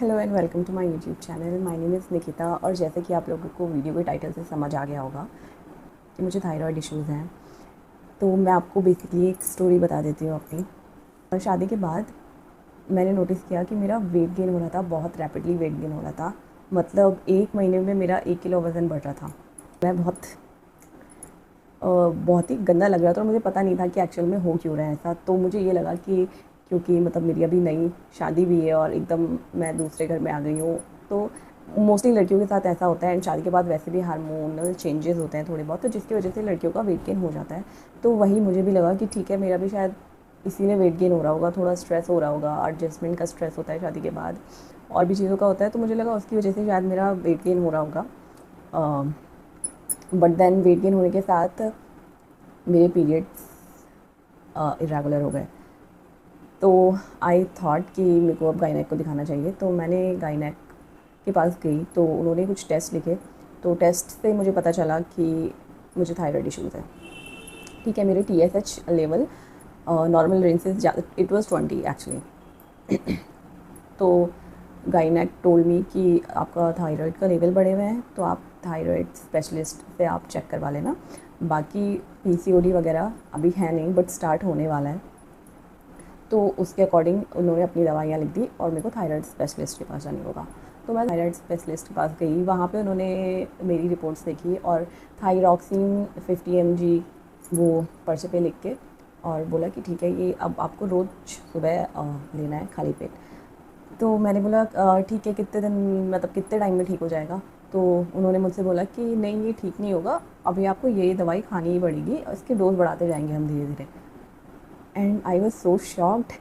Hello and welcome to my YouTube channel. My name is Nikita. और जैसे कि आप लोगों को वीडियो के टाइटल से समझ आ गया होगा कि मुझे थायराइड इश्यूज़ हैं, तो मैं आपको बेसिकली एक स्टोरी बता देती हूँ अपनी। और शादी के बाद मैंने नोटिस किया कि मेरा वेट गेन हो रहा था, बहुत रैपिडली वेट गेन हो रहा था। मतलब 1 महीने में मेरा 1 किलो वज़न बढ़ रहा था। मैं बहुत ही गंदा लग रहा था और मुझे पता नहीं था कि एक्चुअल में हो क्यों रहा है ऐसा। तो मुझे ये लगा कि क्योंकि मतलब मेरी अभी नई शादी भी है और एकदम मैं दूसरे घर में आ गई हूँ, तो मोस्टली लड़कियों के साथ ऐसा होता है। एंड शादी के बाद वैसे भी हार्मोनल चेंजेस होते हैं थोड़े बहुत, तो जिसकी वजह से लड़कियों का वेट गेन हो जाता है। तो वही मुझे भी लगा कि ठीक है, मेरा भी शायद इसीलिए वेट गेन हो रहा होगा, थोड़ा स्ट्रेस हो रहा होगा, एडजस्टमेंट का स्ट्रेस होता है शादी के बाद, और भी चीज़ों का होता है। तो मुझे लगा उसकी वजह से शायद मेरा वेट गेन हो रहा होगा। बट देन वेट गेन होने के साथ मेरे पीरियड्स इरेगुलर हो गए। तो आई थॉट कि मेरे को अब गायनेक को दिखाना चाहिए। तो मैंने गायनेक के पास गई, तो उन्होंने कुछ टेस्ट लिखे। तो टेस्ट से मुझे पता चला कि मुझे थायराइड इश्यूज़ है। ठीक है, मेरे TSH लेवल नॉर्मल रेंज से इट वाज 20 एक्चुअली। तो गायनेक टोल्ड मी कि आपका थायराइड का लेवल बढ़े हुए हैं, तो आप थायराइड स्पेशलिस्ट से आप चेक करवा लेना। बाकी PCOD वगैरह अभी है नहीं, बट स्टार्ट होने वाला है। तो उसके अकॉर्डिंग उन्होंने अपनी दवाइयाँ लिख दी और मेरे को थायराइड स्पेशलिस्ट के पास जाने होगा। तो मैं थायराइड स्पेशलिस्ट के पास गई। वहाँ पे उन्होंने मेरी रिपोर्ट्स देखी और थायरॉक्सिन 50 mg वो पर्चे पे लिख के और बोला कि ठीक है, ये अब आपको रोज़ सुबह लेना है खाली पेट। तो मैंने बोला ठीक है, कितने दिन मतलब कितने टाइम में ठीक हो जाएगा? तो उन्होंने मुझसे बोला कि नहीं, ये ठीक नहीं होगा, अभी आपको ये दवाई खानी ही पड़ेगी और इसके डोज बढ़ाते जाएंगे हम धीरे धीरे। And I was so shocked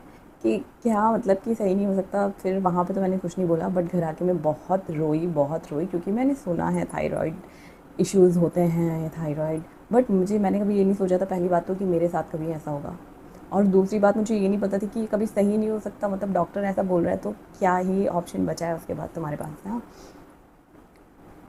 कि क्या मतलब कि सही नहीं हो सकता। फिर वहाँ पे तो मैंने कुछ नहीं बोला, बट घर आके मैं बहुत रोई क्योंकि मैंने सुना है थायराइड इश्यूज़ होते हैं या थायराइड। बट मैंने कभी ये नहीं सोचा था, पहली बात तो, कि मेरे साथ कभी ऐसा होगा। और दूसरी बात, मुझे ये नहीं पता थी कि कभी सही नहीं हो सकता। मतलब डॉक्टर ऐसा बोल रहा है तो क्या ही ऑप्शन बचा है उसके बाद तुम्हारे पास, है ना?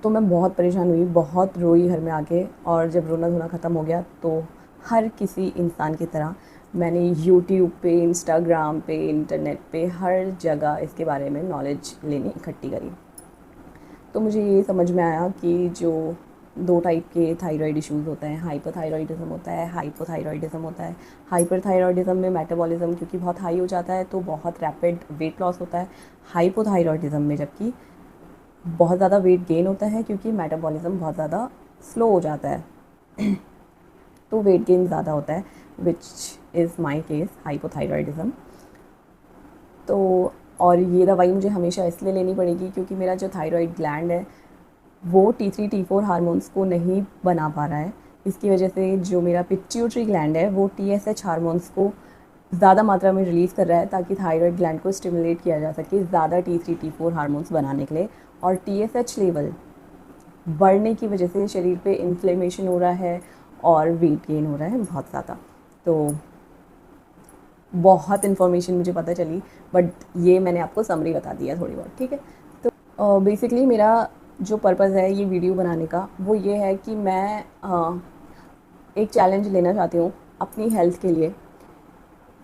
तो मैं बहुत परेशान हुई, बहुत रोई घर में आके। और जब रोना धोना ख़त्म हो गया तो हर किसी इंसान की तरह मैंने यूट्यूब पे, इंस्टाग्राम पे, इंटरनेट पे, हर जगह इसके बारे में नॉलेज लेनी इकट्ठी करी। तो मुझे ये समझ में आया कि जो दो टाइप के थायराइड इश्यूज़ होते हैं, हाइपोथायरॉयडिज्म होता है, हाइपोथायरॉयडिज्म होता है। हाइपरथायरॉयडिज्म में मेटाबॉलिज्म क्योंकि बहुत हाई हो जाता है तो बहुत रैपिड वेट लॉस होता है। हाइपोथायरॉयडिज्म में जबकि बहुत ज़्यादा वेट गेन होता है क्योंकि मेटाबॉलिज्म बहुत ज़्यादा स्लो हो जाता है। तो वेट गेन ज़्यादा होता है, which is my case, hypothyroidism. तो और ये दवाई मुझे हमेशा इसलिए लेनी पड़ेगी क्योंकि मेरा जो थायराइड ग्लैंड है वो T3 T4 हार्मोन्स को नहीं बना पा रहा है। इसकी वजह से जो मेरा पिट्यूटरी ग्लैंड है वो TSH हार्मोन्स को ज़्यादा मात्रा में रिलीज़ कर रहा है ताकि थायराइड ग्लैंड को स्टिमुलेट किया जा सके ज़्यादा T3 T4 हार्मोन्स बनाने के लिए। और TSH लेवल बढ़ने की वजह से शरीर पे इन्फ्लेमेशन हो रहा है और वेट गेन हो रहा है बहुत ज़्यादा। तो बहुत इन्फॉर्मेशन मुझे पता चली, बट ये मैंने आपको समरी बता दिया थोड़ी बहुत, ठीक है? तो बेसिकली मेरा जो पर्पज़ है ये वीडियो बनाने का वो ये है कि मैं एक चैलेंज लेना चाहती हूँ अपनी हेल्थ के लिए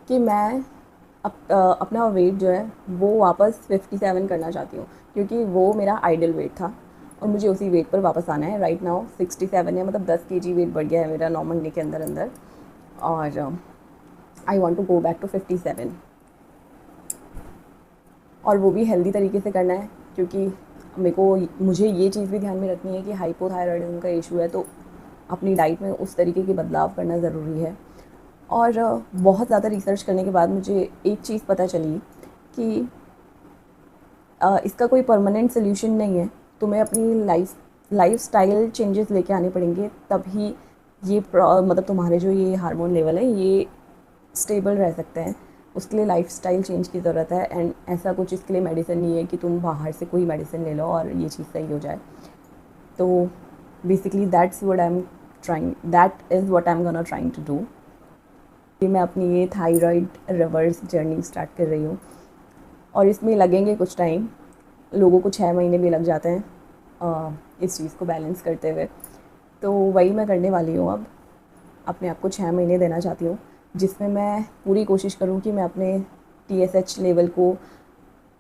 कि मैं अपना वेट जो है वो वापस 57 करना चाहती हूँ क्योंकि वो मेरा आइडियल वेट था और मुझे उसी वेट पर वापस आना है। राइट नाउ 67 है, मतलब 10 kg वेट बढ़ गया है मेरा 9 महीने के अंदर अंदर। और I want to go back to 57, और वो भी हेल्दी तरीके से करना है क्योंकि मुझे ये चीज़ भी ध्यान में रखनी है कि हाइपोथायरॉयडिज्म का इशू है, तो अपनी डाइट में उस तरीके के बदलाव करना ज़रूरी है। और बहुत ज़्यादा रिसर्च करने के बाद मुझे एक चीज़ पता चली कि इसका कोई परमानेंट सोल्यूशन नहीं है। तुम्हें अपनी लाइफ स्टाइल चेंजेस लेके आने पड़ेंगे, तभी ये मतलब तुम्हारे जो ये हार्मोन लेवल है ये स्टेबल रह सकते हैं। उसके लिए लाइफस्टाइल चेंज की ज़रूरत है। एंड ऐसा कुछ इसके लिए मेडिसिन नहीं है कि तुम बाहर से कोई मेडिसिन ले लो और ये चीज़ सही हो जाए। तो basically that is what I am gonna trying to do. मैं अपनी ये थायराइड रिवर्स जर्नी स्टार्ट कर रही हूँ और इसमें लगेंगे कुछ टाइम, लोगों को 6 महीने भी लग जाते हैं इस चीज़ को बैलेंस करते हुए। तो वही मैं करने वाली हूँ अब। अपने आप को 6 महीने देना चाहती हूँ जिसमें मैं पूरी कोशिश करूँ कि मैं अपने TSH लेवल को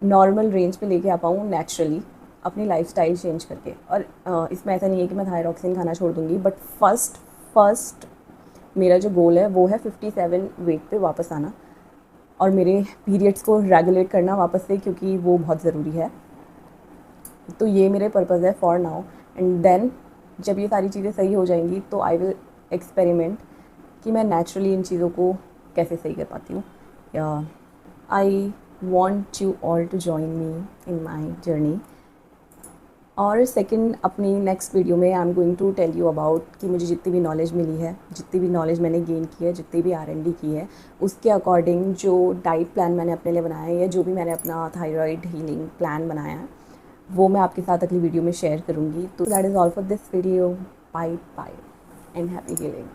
नॉर्मल रेंज पे लेके आ पाऊँ नेचुरली अपनी लाइफस्टाइल चेंज करके। और इसमें ऐसा नहीं है कि मैं थायरॉक्सिन खाना छोड़ दूँगी, बट फर्स्ट मेरा जो गोल है वो है 57 वेट पे वापस आना और मेरे पीरियड्स को रेगुलेट करना वापस से, क्योंकि वो बहुत ज़रूरी है। तो ये मेरे पर्पज़ है फॉर नाउ, एंड देन जब ये सारी चीज़ें सही हो जाएंगी तो आई विल एक्सपेरिमेंट कि मैं नेचुरली इन चीज़ों को कैसे सही कर पाती हूँ। I want you all to join me in my journey. और सेकंड, अपनी नेक्स्ट वीडियो में I am going to tell you about कि मुझे जितनी भी नॉलेज मिली है, जितनी भी नॉलेज मैंने गेन की है, जितनी भी R&D की है, उसके अकॉर्डिंग जो डाइट प्लान मैंने अपने लिए बनाया है या जो भी मैंने अपना थायराइड हीलिंग प्लान बनाया है वो मैं आपके साथ अगली वीडियो में शेयर करूँगी। तो that is all for this video. Bye bye and happy healing.